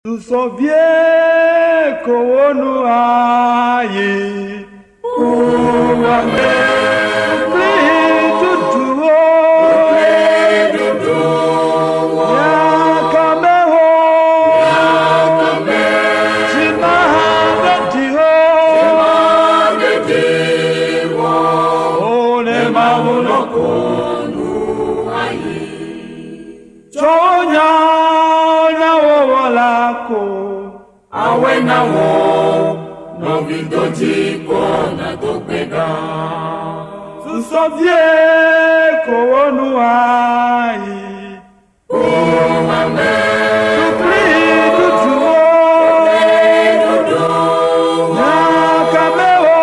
Tu soviet koonu aye uwame dudu yakameho chimahagatiho ole mawulokonu aye chonya awe na wo no vidoji kona topeda tu soviet koonu ai o mame tu dudu na kameo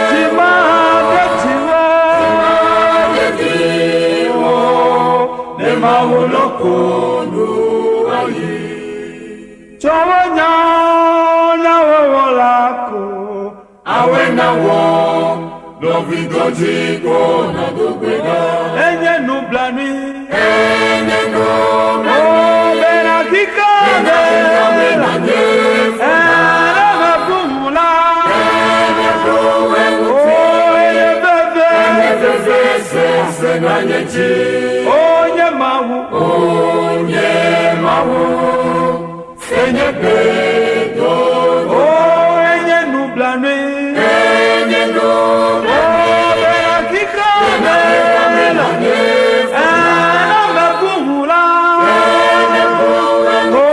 chima gatiwa ne mawulokonu ai Chonya na wawalako awe na wo no vidoji kona topeda enye nublani berakika mapumula onye mawu Enye pedo, oh enye nublane, enye nublane, berakika melane, enye bumula, oh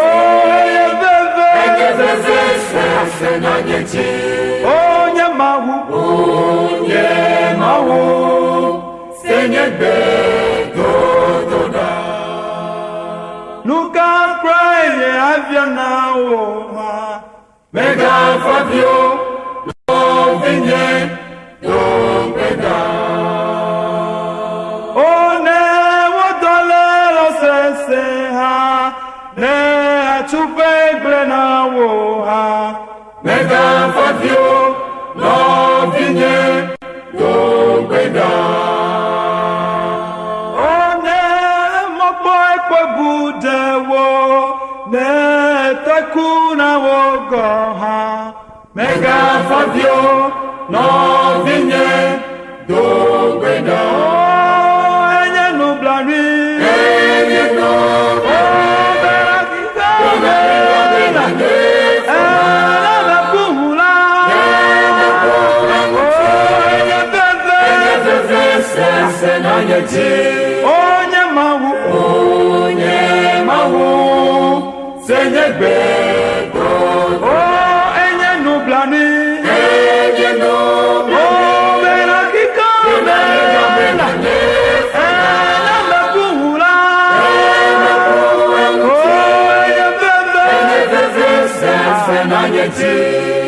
enye bebe, senanyeti, onye mawu, enye pedo doda. Luka cry avia now mega fabio no vinye do peda one wodole lo sese ha ne atupe glena wo ha mega fabio no vinye do peda ne takuna wogoha mega fabio no vinye do gweda enye nublani enye no berakika melane la bumula enye bebe senanyeti onye mawu Senye bedo, oh enye nublani, oh berakika melane, la bumula, oh enye bebe, senanyeti.